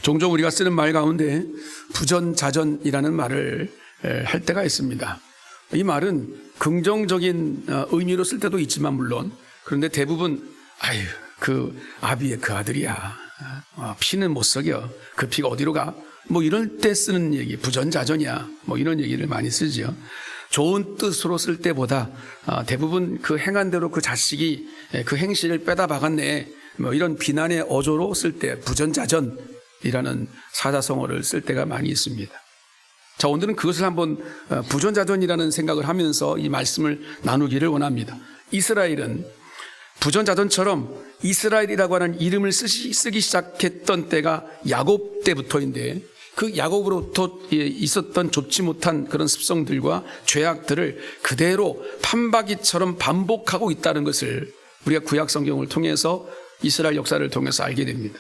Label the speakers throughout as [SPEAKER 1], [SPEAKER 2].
[SPEAKER 1] 종종 우리가 쓰는 말 가운데 부전자전이라는 말을 할 때가 있습니다. 이 말은 긍정적인 의미로 쓸 때도 있지만 물론, 그런데 대부분 아유 그 아비의 그 아들이야, 피는 못 속여, 그 피가 어디로 가, 뭐 이럴 때 쓰는 얘기, 부전자전이야, 뭐 이런 얘기를 많이 쓰죠. 좋은 뜻으로 쓸 때보다 대부분 그 행한 대로 그 자식이 그 행실을 빼다 박았네, 뭐 이런 비난의 어조로 쓸 때 부전자전이라는 사자성어를 쓸 때가 많이 있습니다. 자, 오늘은 그것을 한번 부전자전이라는 생각을 하면서 이 말씀을 나누기를 원합니다. 이스라엘은 부전자전처럼 이스라엘이라고 하는 이름을 쓰기 시작했던 때가 야곱 때부터인데, 그 야곱으로부터 있었던 좋지 못한 그런 습성들과 죄악들을 그대로 판박이처럼 반복하고 있다는 것을 우리가 구약 성경을 통해서, 이스라엘 역사를 통해서 알게 됩니다.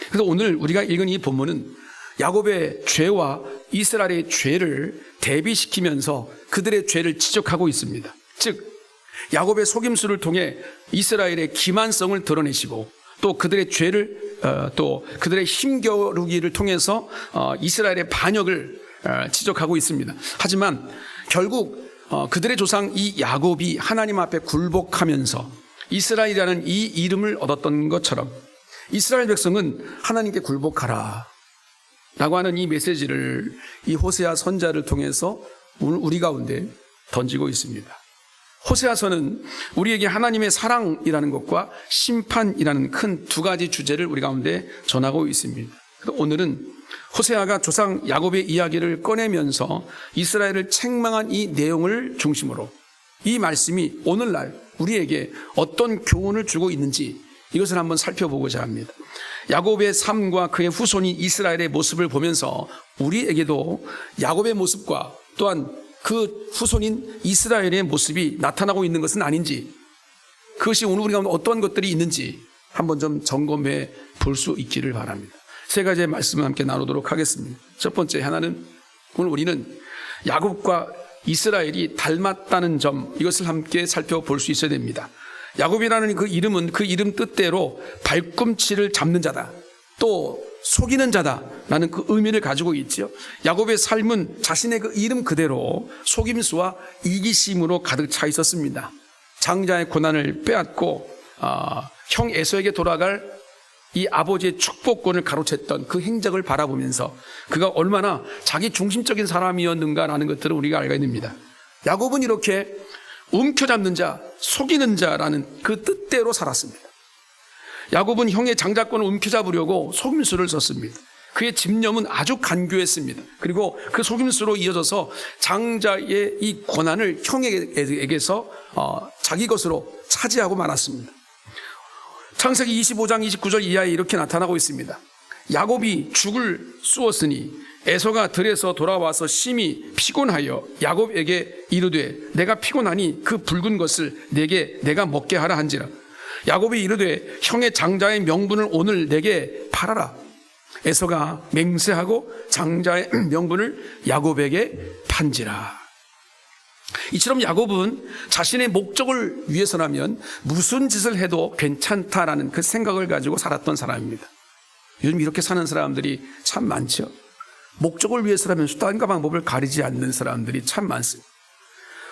[SPEAKER 1] 그래서 오늘 우리가 읽은 이 본문은 야곱의 죄와 이스라엘의 죄를 대비시키면서 그들의 죄를 지적하고 있습니다. 즉 야곱의 속임수를 통해 이스라엘의 기만성을 드러내시고, 또 그들의 죄를 또 그들의 힘겨루기를 통해서 이스라엘의 반역을 지적하고 있습니다. 하지만 결국 그들의 조상 이 야곱이 하나님 앞에 굴복하면서 이스라엘이라는 이 이름을 얻었던 것처럼 이스라엘 백성은 하나님께 굴복하라 라고 하는 이 메시지를 이 호세아 선자를 통해서 오늘 우리 가운데 던지고 있습니다. 호세아서는 우리에게 하나님의 사랑이라는 것과 심판이라는 큰 두 가지 주제를 우리 가운데 전하고 있습니다. 오늘은 호세아가 조상 야곱의 이야기를 꺼내면서 이스라엘을 책망한 이 내용을 중심으로 이 말씀이 오늘날 우리에게 어떤 교훈을 주고 있는지 이것을 한번 살펴보고자 합니다. 야곱의 삶과 그의 후손인 이스라엘의 모습을 보면서 우리에게도 야곱의 모습과 또한 그 후손인 이스라엘의 모습이 나타나고 있는 것은 아닌지, 그것이 오늘 우리 가운데 어떠한 것들이 있는지 한번 좀 점검해 볼 수 있기를 바랍니다. 세 가지의 말씀을 함께 나누도록 하겠습니다. 첫 번째, 하나는 오늘 우리는 야곱과 이스라엘이 닮았다는 점, 이것을 함께 살펴볼 수 있어야 됩니다. 야곱이라는 그 이름은 그 이름 뜻대로 발꿈치를 잡는 자다, 또 속이는 자다라는 그 의미를 가지고 있지요. 야곱의 삶은 자신의 그 이름 그대로 속임수와 이기심으로 가득 차 있었습니다. 장자의 고난을 빼앗고 형 에서에게 돌아갈 이 아버지의 축복권을 가로챘던 그 행적을 바라보면서 그가 얼마나 자기 중심적인 사람이었는가라는 것들을 우리가 알게 됩니다. 야곱은 이렇게 움켜잡는 자, 속이는 자라는 그 뜻대로 살았습니다. 야곱은 형의 장자권을 움켜잡으려고 속임수를 썼습니다. 그의 집념은 아주 간교했습니다. 그리고 그 속임수로 이어져서 장자의 이 권한을 형에게서 자기 것으로 차지하고 말았습니다. 창세기 25장 29절 이하에 이렇게 나타나고 있습니다. 야곱이 죽을 쑤었으니 에서가 들에서 돌아와서 심히 피곤하여 야곱에게 이르되 내가 피곤하니 그 붉은 것을 내가 먹게 하라 한지라. 야곱이 이르되 형의 장자의 명분을 오늘 내게 팔아라. 에서가 맹세하고 장자의 명분을 야곱에게 판지라. 이처럼 야곱은 자신의 목적을 위해서라면 무슨 짓을 해도 괜찮다라는 그 생각을 가지고 살았던 사람입니다. 요즘 이렇게 사는 사람들이 참 많죠. 목적을 위해서라면 수단과 방법을 가리지 않는 사람들이 참 많습니다.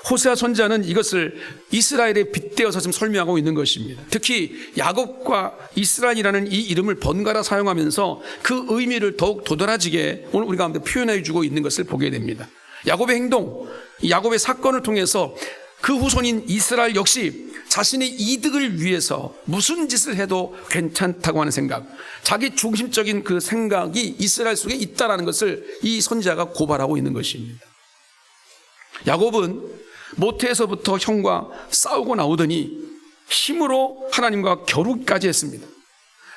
[SPEAKER 1] 호세아 선지자는 이것을 이스라엘에 빗대어서 지금 설명하고 있는 것입니다. 특히 야곱과 이스라엘이라는 이 이름을 번갈아 사용하면서 그 의미를 더욱 도드라지게 오늘 우리 가운데 표현해 주고 있는 것을 보게 됩니다. 야곱의 행동, 야곱의 사건을 통해서 그 후손인 이스라엘 역시 자신의 이득을 위해서 무슨 짓을 해도 괜찮다고 하는 생각, 자기 중심적인 그 생각이 이스라엘 속에 있다는 것을 이 선지자가 고발하고 있는 것입니다. 야곱은 모태에서부터 형과 싸우고 나오더니 힘으로 하나님과 겨루기까지 했습니다.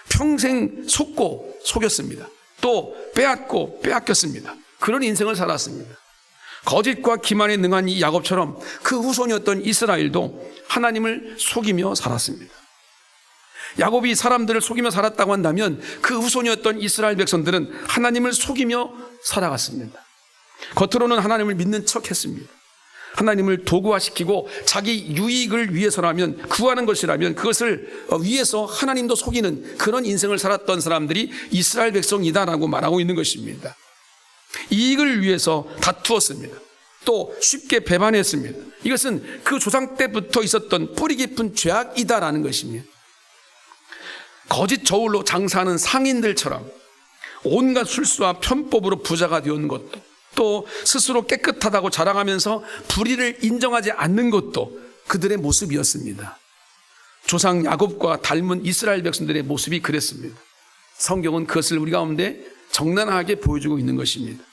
[SPEAKER 1] 평생 속고 속였습니다. 또 빼앗고 빼앗겼습니다. 그런 인생을 살았습니다. 거짓과 기만에 능한 이 야곱처럼 그 후손이었던 이스라엘도 하나님을 속이며 살았습니다. 야곱이 사람들을 속이며 살았다고 한다면 그 후손이었던 이스라엘 백성들은 하나님을 속이며 살아갔습니다. 겉으로는 하나님을 믿는 척 했습니다. 하나님을 도구화시키고 자기 유익을 위해서라면, 구하는 것이라면 그것을 위해서 하나님도 속이는 그런 인생을 살았던 사람들이 이스라엘 백성이다라고 말하고 있는 것입니다. 이익을 위해서 다투었습니다. 또 쉽게 배반했습니다. 이것은 그 조상 때부터 있었던 뿌리 깊은 죄악이다라는 것입니다. 거짓 저울로 장사하는 상인들처럼 온갖 술수와 편법으로 부자가 되었는 것도, 또 스스로 깨끗하다고 자랑하면서 불의를 인정하지 않는 것도 그들의 모습이었습니다. 조상 야곱과 닮은 이스라엘 백성들의 모습이 그랬습니다. 성경은 그것을 우리 가운데 적나라하게 보여주고 있는 것입니다.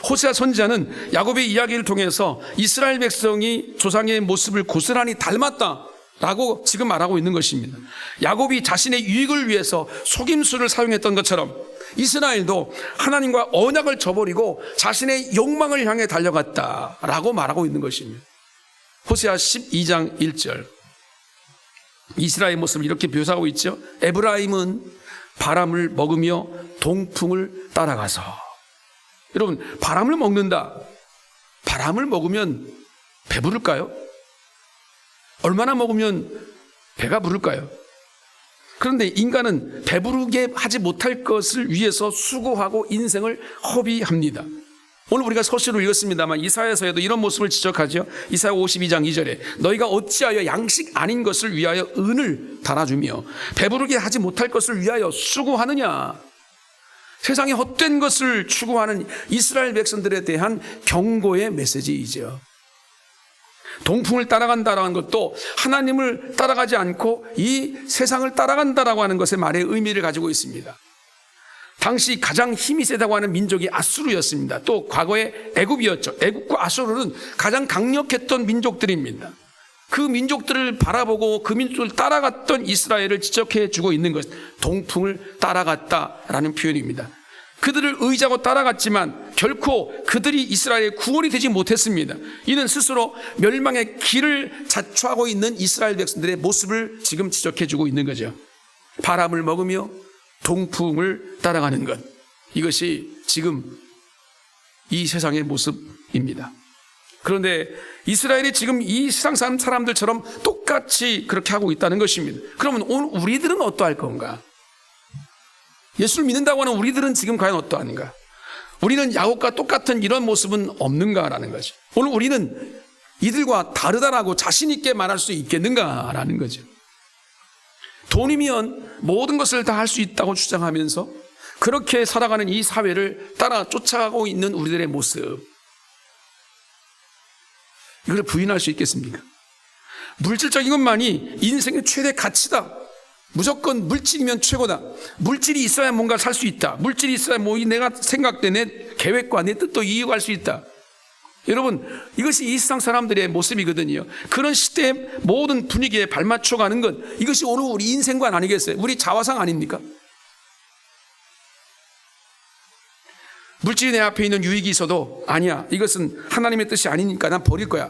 [SPEAKER 1] 호세아 선지자는 야곱의 이야기를 통해서 이스라엘 백성이 조상의 모습을 고스란히 닮았다라고 지금 말하고 있는 것입니다. 야곱이 자신의 유익을 위해서 속임수를 사용했던 것처럼 이스라엘도 하나님과 언약을 저버리고 자신의 욕망을 향해 달려갔다라고 말하고 있는 것입니다. 호세아 12장 1절, 이스라엘의 모습을 이렇게 묘사하고 있죠. 에브라임은 바람을 먹으며 동풍을 따라가서. 여러분, 바람을 먹는다. 바람을 먹으면 배부를까요? 얼마나 먹으면 배가 부를까요? 그런데 인간은 배부르게 하지 못할 것을 위해서 수고하고 인생을 허비합니다. 오늘 우리가 서술을 읽었습니다만 이사야서에도 이런 모습을 지적하죠. 이사야 52장 2절에 너희가 어찌하여 양식 아닌 것을 위하여 은을 달아주며 배부르게 하지 못할 것을 위하여 수고하느냐. 세상에 헛된 것을 추구하는 이스라엘 백성들에 대한 경고의 메시지이죠. 동풍을 따라간다라는 것도 하나님을 따라가지 않고 이 세상을 따라간다라고 하는 것의 말의 의미를 가지고 있습니다. 당시 가장 힘이 세다고 하는 민족이 아수르였습니다. 또 과거에 애굽이었죠. 애굽과 아수르는 가장 강력했던 민족들입니다. 그 민족들을 바라보고 그 민족을 따라갔던 이스라엘을 지적해 주고 있는 것, 동풍을 따라갔다라는 표현입니다. 그들을 의지하고 따라갔지만 결코 그들이 이스라엘의 구원이 되지 못했습니다. 이는 스스로 멸망의 길을 자초하고 있는 이스라엘 백성들의 모습을 지금 지적해 주고 있는 거죠. 바람을 먹으며 동풍을 따라가는 것, 이것이 지금 이 세상의 모습입니다. 그런데 이스라엘이 지금 이 세상 사람들처럼 똑같이 그렇게 하고 있다는 것입니다. 그러면 오늘 우리들은 어떠할 건가? 예수를 믿는다고 하는 우리들은 지금 과연 어떠한가? 우리는 야곱과 똑같은 이런 모습은 없는가라는 거죠. 오늘 우리는 이들과 다르다라고 자신 있게 말할 수 있겠는가라는 거죠. 돈이면 모든 것을 다 할 수 있다고 주장하면서 그렇게 살아가는 이 사회를 따라 쫓아가고 있는 우리들의 모습, 이걸 부인할 수 있겠습니까? 물질적인 것만이 인생의 최대 가치다. 무조건 물질이면 최고다. 물질이 있어야 뭔가 살 수 있다. 물질이 있어야 뭐 내가 생각대 내 계획과 내 뜻도 이어갈 수 있다. 여러분, 이것이 이 세상 사람들의 모습이거든요. 그런 시대의 모든 분위기에 발맞춰가는 것, 이것이 오늘 우리 인생관 아니겠어요? 우리 자화상 아닙니까? 물질이 내 앞에 있는 유익이 있어도 아니야, 이것은 하나님의 뜻이 아니니까 난 버릴 거야.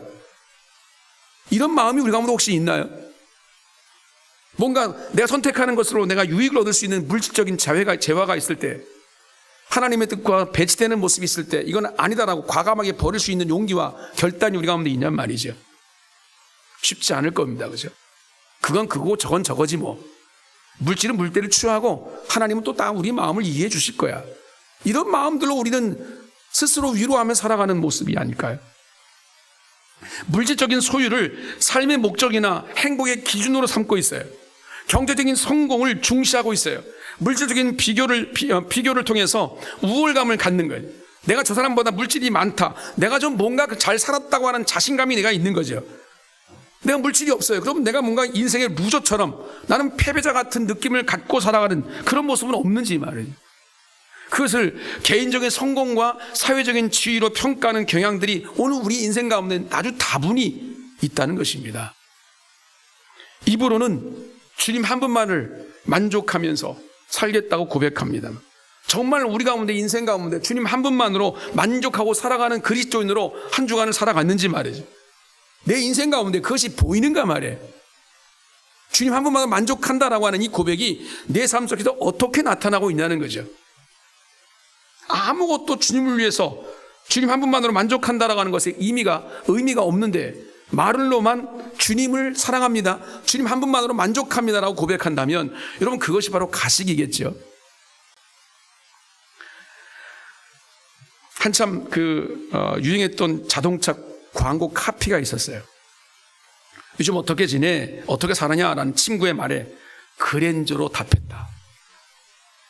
[SPEAKER 1] 이런 마음이 우리 가운데 혹시 있나요? 뭔가 내가 선택하는 것으로 내가 유익을 얻을 수 있는 물질적인 재화가 있을 때, 하나님의 뜻과 배치되는 모습이 있을 때 이건 아니다라고 과감하게 버릴 수 있는 용기와 결단이 우리 가운데 있냔 말이죠. 쉽지 않을 겁니다. 그죠? 그건 그거고 저건 저거지 뭐. 물질은 물대를 취하고 하나님은 또 다 우리 마음을 이해해 주실 거야. 이런 마음들로 우리는 스스로 위로하며 살아가는 모습이 아닐까요? 물질적인 소유를 삶의 목적이나 행복의 기준으로 삼고 있어요. 경제적인 성공을 중시하고 있어요. 물질적인 비교를 통해서 우월감을 갖는 거예요. 내가 저 사람보다 물질이 많다. 내가 좀 뭔가 잘 살았다고 하는 자신감이 내가 있는 거죠. 내가 물질이 없어요. 그럼 내가 뭔가 인생의 루저처럼 나는 패배자 같은 느낌을 갖고 살아가는 그런 모습은 없는지 말이에요. 그것을 개인적인 성공과 사회적인 지위로 평가하는 경향들이 오늘 우리 인생 가운데 아주 다분히 있다는 것입니다. 입으로는 주님 한 분만을 만족하면서 살겠다고 고백합니다. 정말 우리 가운데 인생 가운데 주님 한 분만으로 만족하고 살아가는 그리스도인으로 한 주간을 살아갔는지 말이죠. 내 인생 가운데 그것이 보이는가 말이에요. 주님 한 분만으로 만족한다라고 하는 이 고백이 내 삶 속에서 어떻게 나타나고 있냐는 거죠. 아무것도 주님을 위해서 주님 한 분만으로 만족한다라고 하는 것에 의미가 없는데 말로만 주님을 사랑합니다, 주님 한 분만으로 만족합니다라고 고백한다면 여러분 그것이 바로 가식이겠죠. 한참 유행했던 자동차 광고 카피가 있었어요. 요즘 어떻게 지내? 어떻게 사느냐라는 친구의 말에 그랜저로 답했다.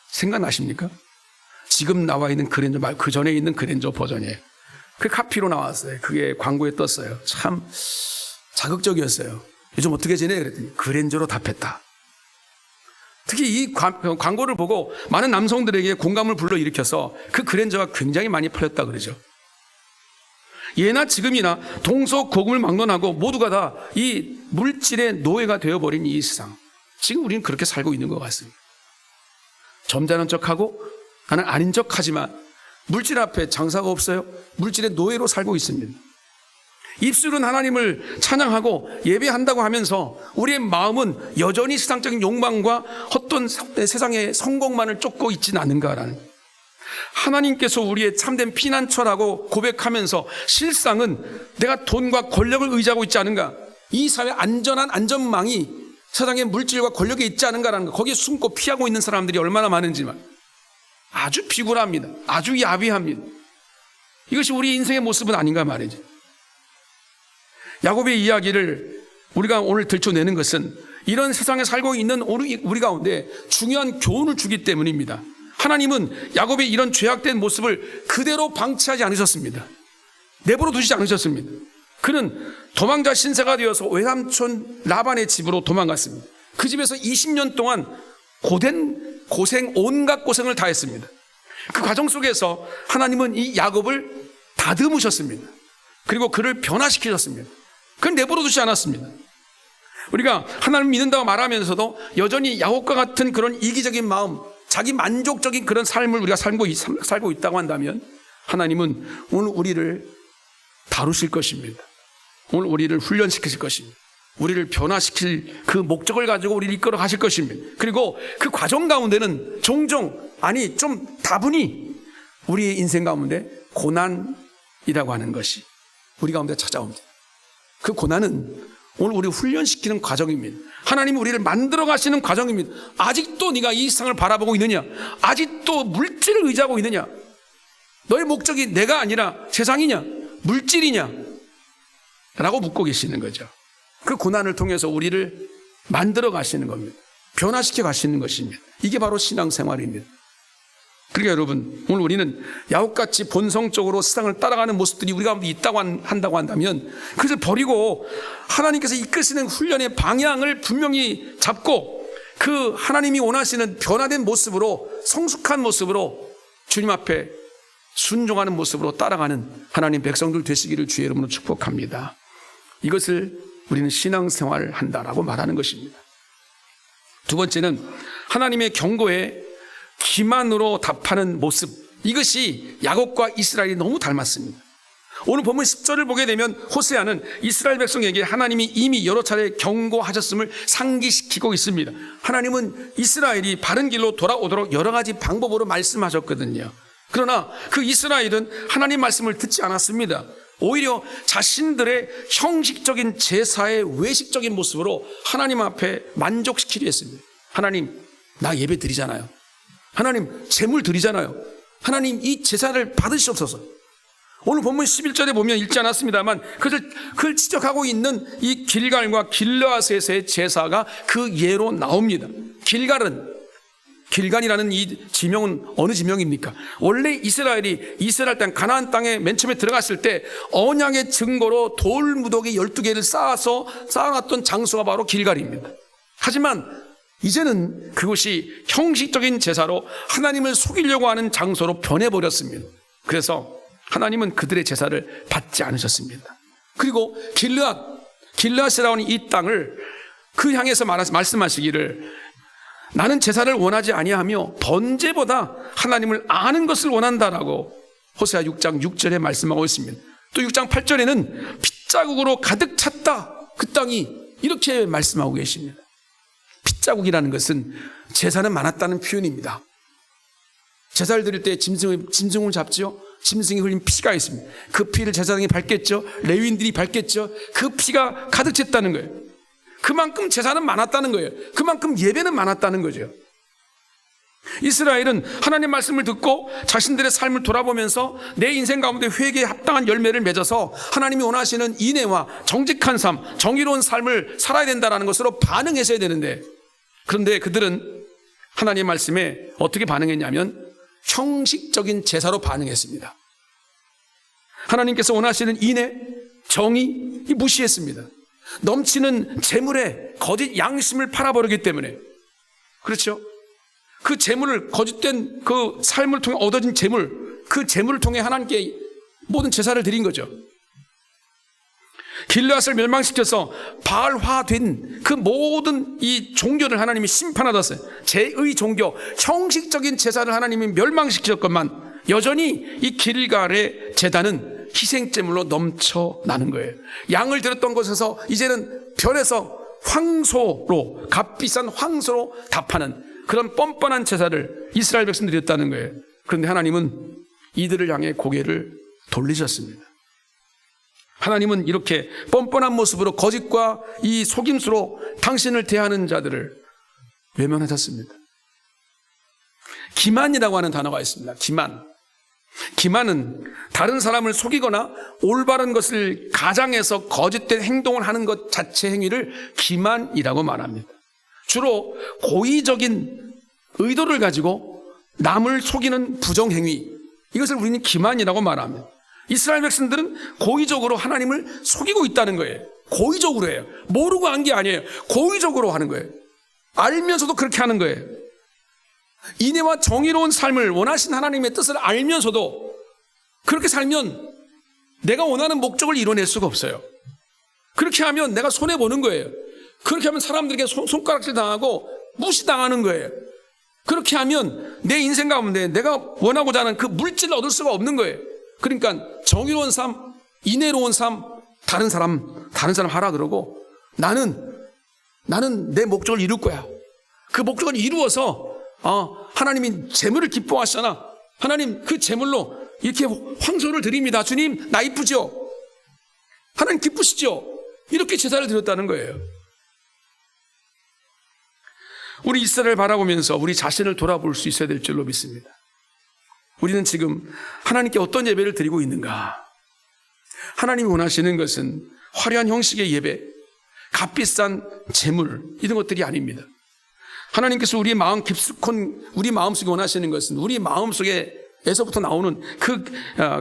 [SPEAKER 1] 생각나십니까? 지금 나와 있는 그랜저 말, 그 전에 있는 그랜저 버전이에요. 그 카피로 나왔어요. 그게 광고에 떴어요. 참 자극적이었어요. 요즘 어떻게 지내? 그랬더니 그랜저로 답했다. 특히 이 광고를 보고 많은 남성들에게 공감을 불러일으켜서 그 그랜저가 굉장히 많이 팔렸다 그러죠. 예나 지금이나 동서고금을 막론하고 모두가 다 이 물질의 노예가 되어버린 이 세상, 지금 우리는 그렇게 살고 있는 것 같습니다. 점잖은 척하고 나는 아닌 척하지만 물질 앞에 장사가 없어요. 물질의 노예로 살고 있습니다. 입술은 하나님을 찬양하고 예배한다고 하면서 우리의 마음은 여전히 세상적인 욕망과 헛된 세상의 성공만을 쫓고 있지는 않는가라는, 하나님께서 우리의 참된 피난처라고 고백하면서 실상은 내가 돈과 권력을 의지하고 있지 않은가, 이 사회의 안전한 안전망이 세상의 물질과 권력에 있지 않은가라는 거, 거기에 숨고 피하고 있는 사람들이 얼마나 많은지만 아주 비굴합니다. 아주 야비합니다. 이것이 우리 인생의 모습은 아닌가 말이죠. 야곱의 이야기를 우리가 오늘 들춰내는 것은 이런 세상에 살고 있는 우리 가운데 중요한 교훈을 주기 때문입니다. 하나님은 야곱의 이런 죄악된 모습을 그대로 방치하지 않으셨습니다. 내버려 두시지 않으셨습니다. 그는 도망자 신세가 되어서 외삼촌 라반의 집으로 도망갔습니다. 그 집에서 20년 동안 온갖 고생을 다 했습니다. 그 과정 속에서 하나님은 이 야곱을 다듬으셨습니다. 그리고 그를 변화시키셨습니다. 그건 내버려 두지 않았습니다. 우리가 하나님 믿는다고 말하면서도 여전히 야곱과 같은 그런 이기적인 마음, 자기 만족적인 그런 삶을 우리가 살고 있다고 한다면 하나님은 오늘 우리를 다루실 것입니다. 오늘 우리를 훈련시키실 것입니다. 우리를 변화시킬 그 목적을 가지고 우리를 이끌어 가실 것입니다. 그리고 그 과정 가운데는 종종, 좀 다분히 우리의 인생 가운데 고난이라고 하는 것이 우리 가운데 찾아옵니다. 그 고난은 오늘 우리를 훈련시키는 과정입니다. 하나님이 우리를 만들어 가시는 과정입니다. 아직도 네가 이 세상을 바라보고 있느냐? 아직도 물질을 의지하고 있느냐? 너의 목적이 내가 아니라 세상이냐? 물질이냐? 라고 묻고 계시는 거죠. 그 고난을 통해서 우리를 만들어 가시는 겁니다. 변화시켜 가시는 것입니다. 이게 바로 신앙생활입니다. 그러니까 여러분, 오늘 우리는 야곱같이 본성적으로 세상을 따라가는 모습들이 우리 가운데 있다고 한다고 한다면 그것을 버리고 하나님께서 이끄시는 훈련의 방향을 분명히 잡고 그 하나님이 원하시는 변화된 모습으로, 성숙한 모습으로 주님 앞에 순종하는 모습으로 따라가는 하나님 백성들 되시기를 주의 이름으로 축복합니다. 이것을 우리는 신앙생활을 한다라고 말하는 것입니다. 두 번째는 하나님의 경고에 기만으로 답하는 모습, 이것이 야곱과 이스라엘이 너무 닮았습니다. 오늘 본문 10절을 보게 되면 호세아는 이스라엘 백성에게 하나님이 이미 여러 차례 경고하셨음을 상기시키고 있습니다. 하나님은 이스라엘이 바른 길로 돌아오도록 여러 가지 방법으로 말씀하셨거든요. 그러나 그 이스라엘은 하나님 말씀을 듣지 않았습니다. 오히려 자신들의 형식적인 제사의 외식적인 모습으로 하나님 앞에 만족시키려 했습니다. 하나님, 나 예배 드리잖아요. 하나님, 제물 드리잖아요. 하나님, 이 제사를 받으시옵소서. 오늘 본문 11절에 보면 읽지 않았습니다만 그걸 지적하고 있는 이 길갈과 길르앗에서의 제사가 그 예로 나옵니다. 길갈이라는 이 지명은 어느 지명입니까? 원래 이스라엘 땅 가나안 땅에 맨 처음에 들어갔을 때 언약의 증거로 돌 무더기 12개를 쌓아놨던 장소가 바로 길갈입니다. 하지만 이제는 그것이 형식적인 제사로 하나님을 속이려고 하는 장소로 변해버렸습니다. 그래서 하나님은 그들의 제사를 받지 않으셨습니다. 그리고 길르앗이라는 이 땅을 그 향해서 말씀하시기를 나는 제사를 원하지 아니하며 번제보다 하나님을 아는 것을 원한다라고 호세아 6장 6절에 말씀하고 있습니다. 또 6장 8절에는 핏자국으로 가득 찼다, 그 땅이, 이렇게 말씀하고 계십니다. 핏자국이라는 것은 제사는 많았다는 표현입니다. 제사를 드릴 때 짐승을 잡지요. 짐승이 흘린 피가 있습니다. 그 피를 제사장이 밟겠죠. 레위인들이 밟겠죠. 그 피가 가득 찼다는 거예요. 그만큼 제사는 많았다는 거예요. 그만큼 예배는 많았다는 거죠. 이스라엘은 하나님 말씀을 듣고 자신들의 삶을 돌아보면서 내 인생 가운데 회개에 합당한 열매를 맺어서 하나님이 원하시는 인애와 정직한 삶, 정의로운 삶을 살아야 된다는 것으로 반응했어야 되는데, 그런데 그들은 하나님의 말씀에 어떻게 반응했냐면 형식적인 제사로 반응했습니다. 하나님께서 원하시는 인애, 정의 무시했습니다. 넘치는 재물에 거짓 양심을 팔아버리기 때문에, 그렇죠? 그 재물을, 거짓된 그 삶을 통해 얻어진 재물, 그 재물을 통해 하나님께 모든 제사를 드린 거죠. 길르앗을 멸망시켜서 바알화된 그 모든 이 종교를 하나님이 심판하셨어요. 제의 종교, 형식적인 제사를 하나님이 멸망시키셨건만 여전히 이 길갈의 제단은 희생제물로 넘쳐나는 거예요. 양을 드렸던 곳에서 이제는 변해서 황소로, 값비싼 황소로 답하는 그런 뻔뻔한 제사를 이스라엘 백성들이 드렸다는 거예요. 그런데 하나님은 이들을 향해 고개를 돌리셨습니다. 하나님은 이렇게 뻔뻔한 모습으로 거짓과 이 속임수로 당신을 대하는 자들을 외면하셨습니다. 기만이라고 하는 단어가 있습니다. 기만은 다른 사람을 속이거나 올바른 것을 가장해서 거짓된 행동을 하는 것 자체 행위를 기만이라고 말합니다. 주로 고의적인 의도를 가지고 남을 속이는 부정행위, 이것을 우리는 기만이라고 말합니다. 이스라엘 백성들은 고의적으로 하나님을 속이고 있다는 거예요. 고의적으로 해요. 모르고 한 게 아니에요. 고의적으로 하는 거예요. 알면서도 그렇게 하는 거예요. 인애와 정의로운 삶을 원하신 하나님의 뜻을 알면서도 그렇게 살면 내가 원하는 목적을 이뤄낼 수가 없어요. 그렇게 하면 내가 손해보는 거예요. 그렇게 하면 사람들에게 손가락질 당하고 무시당하는 거예요. 그렇게 하면 내 인생 가운데 내가 원하고자 하는 그 물질을 얻을 수가 없는 거예요. 그러니까 정의로운 삶, 인애로운 삶, 다른 사람 하라 그러고 나는 내 목적을 이룰 거야. 그 목적을 이루어서 하나님이 재물을 기뻐하시잖아. 하나님 그 재물로 이렇게 황소를 드립니다. 주님 나 이쁘죠? 하나님 기쁘시죠? 이렇게 제사를 드렸다는 거예요. 우리 이스라엘을 바라보면서 우리 자신을 돌아볼 수 있어야 될 줄로 믿습니다. 우리는 지금 하나님께 어떤 예배를 드리고 있는가? 하나님이 원하시는 것은 화려한 형식의 예배, 값비싼 재물, 이런 것들이 아닙니다. 하나님께서 우리 마음 깊숙한 우리 마음속에 원하시는 것은 우리 마음속에서부터 나오는 그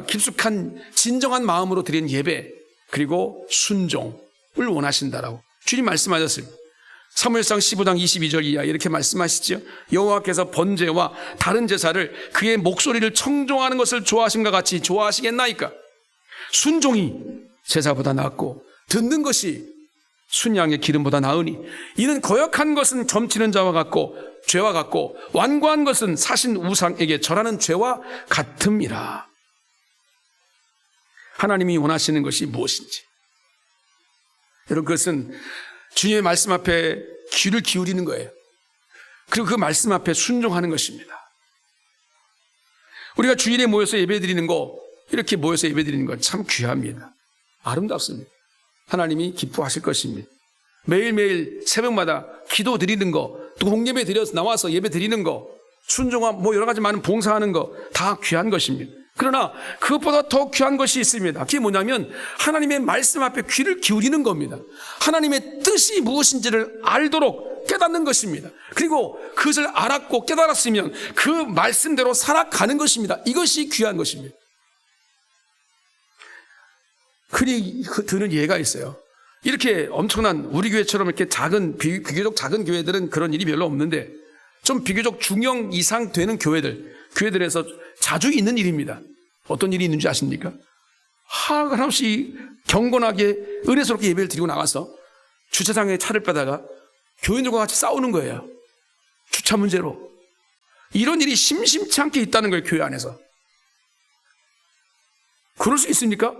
[SPEAKER 1] 깊숙한 진정한 마음으로 드린 예배, 그리고 순종을 원하신다라고 주님 말씀하셨습니다. 사무엘상 15장 22절 이하 이렇게 말씀하시죠. 여호와께서 번제와 다른 제사를 그의 목소리를 청종하는 것을 좋아하심과 같이 좋아하시겠나이까? 순종이 제사보다 낫고 듣는 것이 순양의 기름보다 나으니 이는 거역한 것은 점치는 자와 같고 죄와 같고 완고한 것은 사신 우상에게 절하는 죄와 같음이라. 하나님이 원하시는 것이 무엇인지, 여러분, 그것은 주님의 말씀 앞에 귀를 기울이는 거예요. 그리고 그 말씀 앞에 순종하는 것입니다. 우리가 주일에 모여서 예배드리는 거, 이렇게 모여서 예배드리는 건 참 귀합니다. 아름답습니다. 하나님이 기뻐하실 것입니다. 매일매일 새벽마다 기도 드리는 거, 또 공예배 드려서 나와서 예배 드리는 거, 순종함, 여러 가지 많은 봉사하는 거 다 귀한 것입니다. 그러나 그것보다 더 귀한 것이 있습니다. 그게 뭐냐면 하나님의 말씀 앞에 귀를 기울이는 겁니다. 하나님의 뜻이 무엇인지를 알도록 깨닫는 것입니다. 그리고 그것을 알았고 깨달았으면 그 말씀대로 살아가는 것입니다. 이것이 귀한 것입니다. 흔히 드는 예가 있어요. 이렇게 엄청난 우리 교회처럼 이렇게 비교적 작은 교회들은 그런 일이 별로 없는데, 좀 비교적 중형 이상 되는 교회들에서 자주 있는 일입니다. 어떤 일이 있는지 아십니까? 한없이 경건하게 은혜스럽게 예배를 드리고 나가서 주차장에 차를 빼다가 교인들과 같이 싸우는 거예요. 주차 문제로. 이런 일이 심심치 않게 있다는 거예요, 교회 안에서. 그럴 수 있습니까?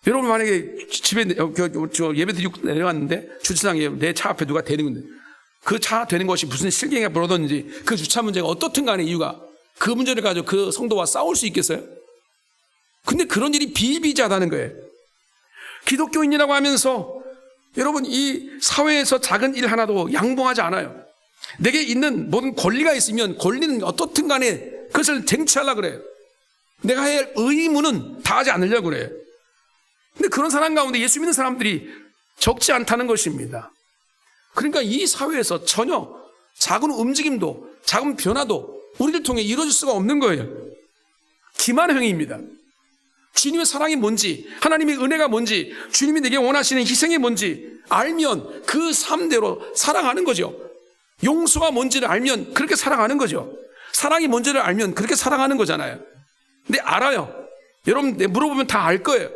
[SPEAKER 1] 여러분 만약에 집에 예배 드리고 내려갔는데 주차장에 내 차 앞에 누가 대는 건데, 그 차 되는 것이 무슨 실갱이가 벌어졌는지 그 주차 문제가 어떻든 간에 이유가, 그 문제를 가지고 그 성도와 싸울 수 있겠어요? 근데 그런 일이 비일비재하다는 거예요. 기독교인이라고 하면서 여러분 이 사회에서 작은 일 하나도 양보하지 않아요. 내게 있는 모든 권리가 있으면 권리는 어떻든 간에 그것을 쟁취하려고 그래요. 내가 해야 할 의무는 다하지 않으려고 그래요. 근데 그런 사람 가운데 예수 믿는 사람들이 적지 않다는 것입니다. 그러니까 이 사회에서 전혀 작은 움직임도 작은 변화도 우리를 통해 이루어질 수가 없는 거예요. 기만의 행위입니다. 주님의 사랑이 뭔지, 하나님의 은혜가 뭔지, 주님이 내게 원하시는 희생이 뭔지 알면 그 삶대로 살아가는 거죠. 용서가 뭔지를 알면 그렇게 살아가는 거죠. 사랑이 뭔지를 알면 그렇게 살아가는 거잖아요. 근데 알아요. 여러분 물어보면 다 알 거예요.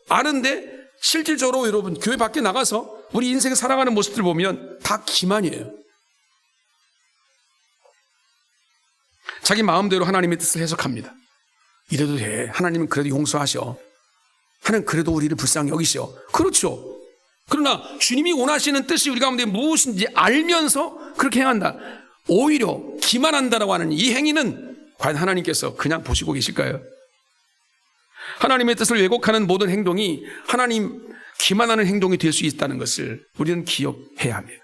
[SPEAKER 1] 아는데 실질적으로 여러분 교회 밖에 나가서 우리 인생을 살아가는 모습들 보면 다 기만이에요. 자기 마음대로 하나님의 뜻을 해석합니다. 이래도 돼. 하나님은 그래도 용서하셔. 하나님 그래도 우리를 불쌍히 여기셔. 그렇죠. 그러나 주님이 원하시는 뜻이 우리 가운데 무엇인지 알면서 그렇게 행한다. 오히려 기만한다라고 하는 이 행위는 과연 하나님께서 그냥 보시고 계실까요? 하나님의 뜻을 왜곡하는 모든 행동이 하나님 기만하는 행동이 될 수 있다는 것을 우리는 기억해야 합니다.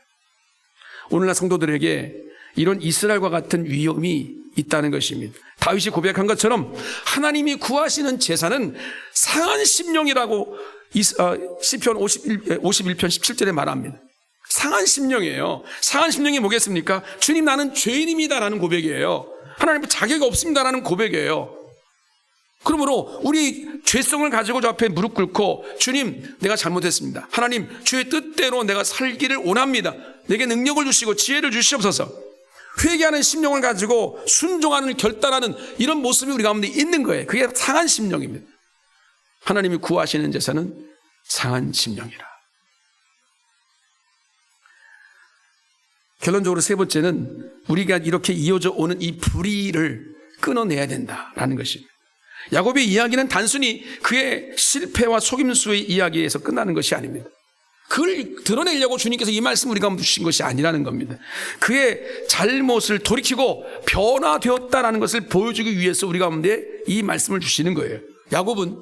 [SPEAKER 1] 오늘날 성도들에게 이런 이스라엘과 같은 위험이 있다는 것입니다. 다윗이 고백한 것처럼 하나님이 구하시는 제사는 상한 심령이라고 시편 51편 17절에 말합니다. 상한 심령이에요. 상한 심령이 뭐겠습니까? 주님 나는 죄인입니다라는 고백이에요. 하나님 자격이 없습니다라는 고백이에요. 그러므로 우리 죄성을 가지고 저 앞에 무릎 꿇고 주님 내가 잘못했습니다. 하나님 주의 뜻대로 내가 살기를 원합니다. 내게 능력을 주시고 지혜를 주시옵소서. 회개하는 심령을 가지고 순종하는 결단하는 이런 모습이 우리 가운데 있는 거예요. 그게 상한 심령입니다. 하나님이 구하시는 제사는 상한 심령이라. 결론적으로 세 번째는 우리가 이렇게 이어져 오는 이 불의를 끊어내야 된다라는 것입니다. 야곱의 이야기는 단순히 그의 실패와 속임수의 이야기에서 끝나는 것이 아닙니다. 그걸 드러내려고 주님께서 이 말씀을 우리가 주신 것이 아니라는 겁니다. 그의 잘못을 돌이키고 변화되었다라는 것을 보여주기 위해서 우리 가운데 이 말씀을 주시는 거예요. 야곱은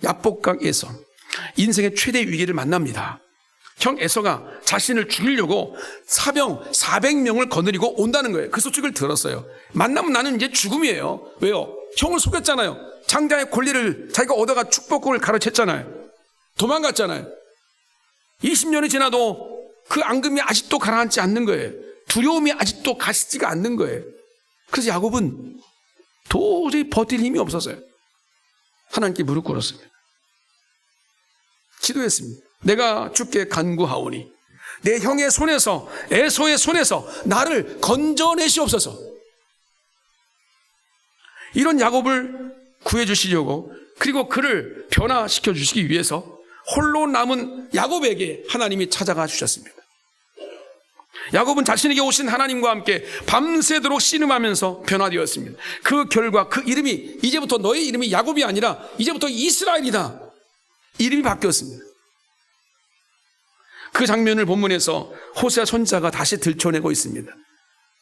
[SPEAKER 1] 야복강에서 인생의 최대 위기를 만납니다. 형 에서가 자신을 죽이려고 사병 400명을 거느리고 온다는 거예요. 그 소식을 들었어요. 만나면 나는 이제 죽음이에요. 왜요? 형을 속였잖아요. 장자의 권리를 자기가 얻어가 축복을 가로챘잖아요. 도망갔잖아요. 20년이 지나도 그 앙금이 아직도 가라앉지 않는 거예요. 두려움이 아직도 가시지가 않는 거예요. 그래서 야곱은 도저히 버틸 힘이 없었어요. 하나님께 무릎 꿇었습니다. 기도했습니다. 내가 주께 간구하오니 내 형의 손에서 에서의 손에서 나를 건져내시옵소서. 이런 야곱을 구해주시려고 그리고 그를 변화시켜 주시기 위해서 홀로 남은 야곱에게 하나님이 찾아가 주셨습니다. 야곱은 자신에게 오신 하나님과 함께 밤새도록 씨름하면서 변화되었습니다. 그 결과 그 이름이 이제부터 너의 이름이 야곱이 아니라 이제부터 이스라엘이다. 이름이 바뀌었습니다. 그 장면을 본문에서 호세아 손자가 다시 들춰내고 있습니다.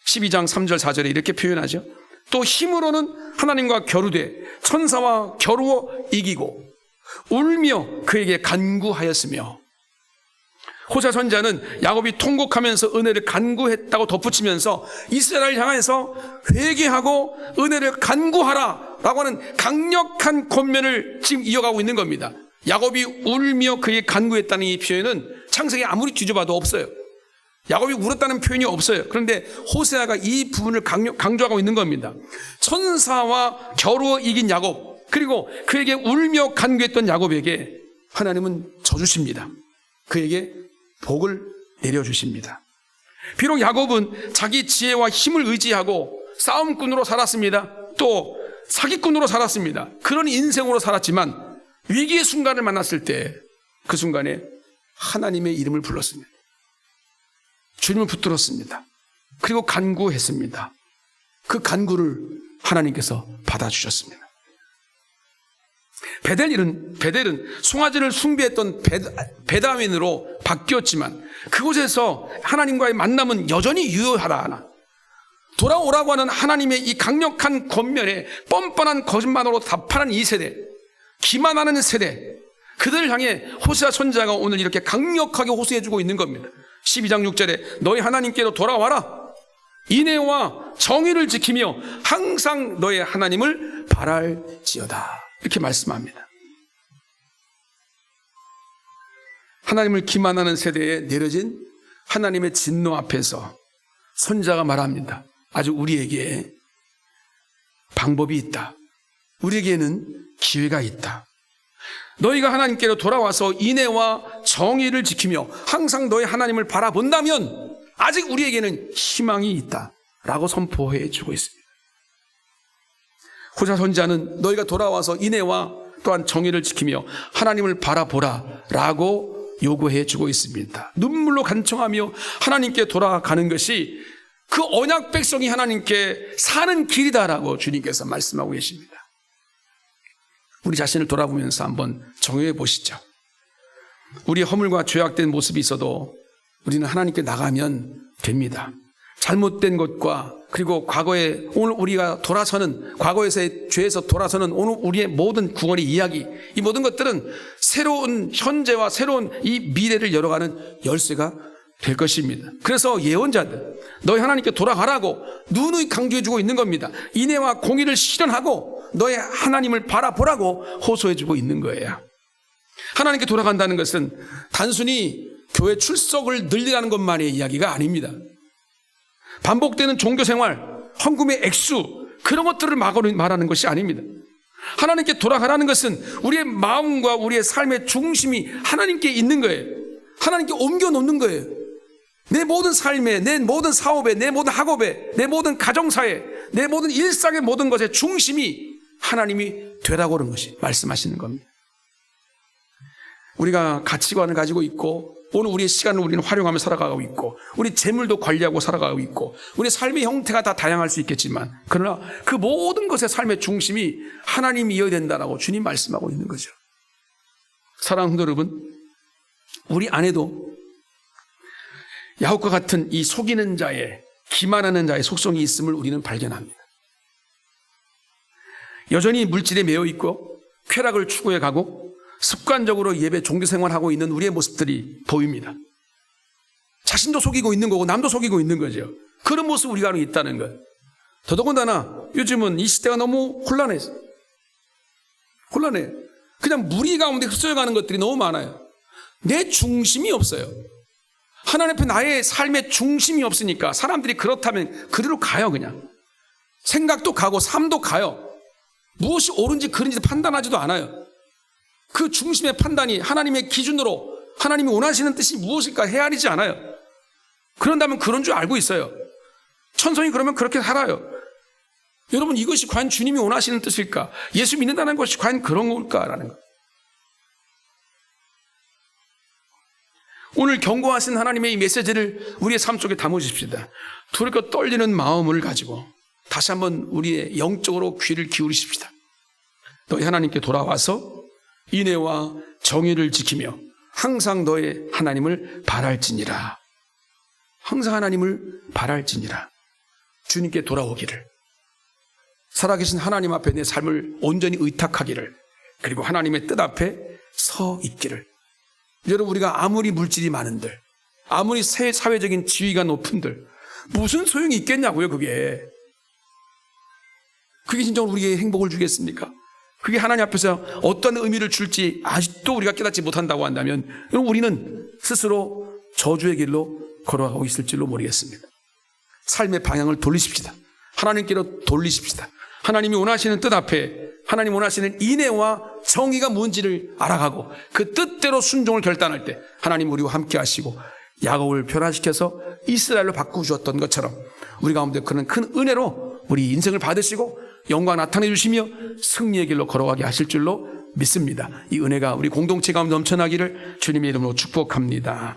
[SPEAKER 1] 12장 3절 4절에 이렇게 표현하죠. 또 힘으로는 하나님과 겨루되 천사와 겨루어 이기고 울며 그에게 간구하였으며. 호세아 선지자는 야곱이 통곡하면서 은혜를 간구했다고 덧붙이면서 이스라엘을 향해서 회개하고 은혜를 간구하라 라고 하는 강력한 권면을 지금 이어가고 있는 겁니다. 야곱이 울며 그에게 간구했다는 이 표현은 창세기 아무리 뒤져봐도 없어요. 야곱이 울었다는 표현이 없어요. 그런데 호세아가 이 부분을 강조하고 있는 겁니다. 천사와 겨루어 이긴 야곱, 그리고 그에게 울며 간구했던 야곱에게 하나님은 져주십니다. 그에게 복을 내려주십니다. 비록 야곱은 자기 지혜와 힘을 의지하고 싸움꾼으로 살았습니다. 또 사기꾼으로 살았습니다. 그런 인생으로 살았지만 위기의 순간을 만났을 때 그 순간에 하나님의 이름을 불렀습니다. 주님을 붙들었습니다. 그리고 간구했습니다. 그 간구를 하나님께서 받아주셨습니다. 베델은 송아지를 숭배했던 베다윈으로 바뀌었지만 그곳에서 하나님과의 만남은 여전히 유효하다. 돌아오라고 하는 하나님의 이 강력한 권면에 뻔뻔한 거짓말으로 답하는 이 세대, 기만하는 세대, 그들을 향해 호세아 선지자가 오늘 이렇게 강력하게 호소해주고 있는 겁니다. 12장 6절에 너희 하나님께로 돌아와라. 인애와 정의를 지키며 항상 너의 하나님을 바랄지어다. 이렇게 말씀합니다. 하나님을 기만하는 세대에 내려진 하나님의 진노 앞에서 선지자가 말합니다. 아주 우리에게 방법이 있다. 우리에게는 기회가 있다. 너희가 하나님께로 돌아와서 인애와 정의를 지키며 항상 너희 하나님을 바라본다면 아직 우리에게는 희망이 있다 라고 선포해 주고 있습니다. 호세아 선지자는 너희가 돌아와서 인애와 또한 정의를 지키며 하나님을 바라보라 라고 요구해 주고 있습니다. 눈물로 간청하며 하나님께 돌아가는 것이 그 언약 백성이 하나님께 사는 길이다라고 주님께서 말씀하고 계십니다. 우리 자신을 돌아보면서 한번 정의해 보시죠. 우리의 허물과 죄악된 모습이 있어도 우리는 하나님께 나가면 됩니다. 잘못된 것과 그리고 과거에 오늘 우리가 돌아서는 과거에서의 죄에서 돌아서는 오늘 우리의 모든 구원의 이야기, 이 모든 것들은 새로운 현재와 새로운 이 미래를 열어가는 열쇠가 될 것입니다. 그래서 예언자들 너희 하나님께 돌아가라고 누누이 강조해주고 있는 겁니다. 인애와 공의를 실현하고 너의 하나님을 바라보라고 호소해주고 있는 거예요. 하나님께 돌아간다는 것은 단순히 교회 출석을 늘리라는 것만의 이야기가 아닙니다. 반복되는 종교생활, 헌금의 액수, 그런 것들을 말하는 것이 아닙니다. 하나님께 돌아가라는 것은 우리의 마음과 우리의 삶의 중심이 하나님께 있는 거예요. 하나님께 옮겨놓는 거예요. 내 모든 삶에, 내 모든 사업에, 내 모든 학업에, 내 모든 가정사에, 내 모든 일상의 모든 것의 중심이 하나님이 되라고 그런 것이 말씀하시는 겁니다. 우리가 가치관을 가지고 있고 오늘 우리의 시간을 우리는 활용하며 살아가고 있고 우리 재물도 관리하고 살아가고 있고 우리 삶의 형태가 다 다양할 수 있겠지만 그러나 그 모든 것의 삶의 중심이 하나님이어야 된다라고 주님 말씀하고 있는 거죠. 사랑하는 성도 여러분, 우리 안에도 야곱과 같은 이 속이는 자의, 기만하는 자의 속성이 있음을 우리는 발견합니다. 여전히 물질에 매여 있고 쾌락을 추구해 가고 습관적으로 예배 종교생활하고 있는 우리의 모습들이 보입니다. 자신도 속이고 있는 거고 남도 속이고 있는 거죠. 그런 모습 우리가 알고 있다는 것. 더더군다나 요즘은 이 시대가 너무 혼란해요. 그냥 무리 가운데 휩쓸려가는 것들이 너무 많아요. 내 중심이 없어요. 하나님 앞에 나의 삶의 중심이 없으니까 사람들이 그렇다면 그리로 가요. 그냥 생각도 가고 삶도 가요. 무엇이 옳은지 그른지 판단하지도 않아요. 그 중심의 판단이 하나님의 기준으로 하나님이 원하시는 뜻이 무엇일까 헤아리지 않아요. 그런다면 그런 줄 알고 있어요. 천성이 그러면 그렇게 살아요. 여러분, 이것이 과연 주님이 원하시는 뜻일까? 예수 믿는다는 것이 과연 그런 걸까라는 것. 오늘 경고하신 하나님의 이 메시지를 우리의 삶 속에 담으십시다. 두렵고 떨리는 마음을 가지고 다시 한번 우리의 영적으로 귀를 기울이십시다. 너희 하나님께 돌아와서 인애와 정의를 지키며 항상 너의 하나님을 바랄지니라. 항상 하나님을 바랄지니라. 주님께 돌아오기를, 살아계신 하나님 앞에 내 삶을 온전히 의탁하기를, 그리고 하나님의 뜻 앞에 서 있기를. 여러분, 우리가 아무리 물질이 많은들, 아무리 사회적인 지위가 높은들 무슨 소용이 있겠냐고요. 그게 진짜 우리에게 행복을 주겠습니까? 그게 하나님 앞에서 어떤 의미를 줄지 아직도 우리가 깨닫지 못한다고 한다면 우리는 스스로 저주의 길로 걸어가고 있을지도 모르겠습니다. 삶의 방향을 돌리십시다. 하나님께로 돌리십시다. 하나님이 원하시는 뜻 앞에 하나님 원하시는 인애와 정의가 뭔지를 알아가고 그 뜻대로 순종을 결단할 때 하나님 우리와 함께 하시고 야곱을 변화시켜서 이스라엘로 바꾸셨던 것처럼 우리 가운데 그런 큰 은혜로 우리 인생을 받으시고 영광 나타내 주시며 승리의 길로 걸어가게 하실 줄로 믿습니다. 이 은혜가 우리 공동체 가운데 넘쳐나기를 주님의 이름으로 축복합니다.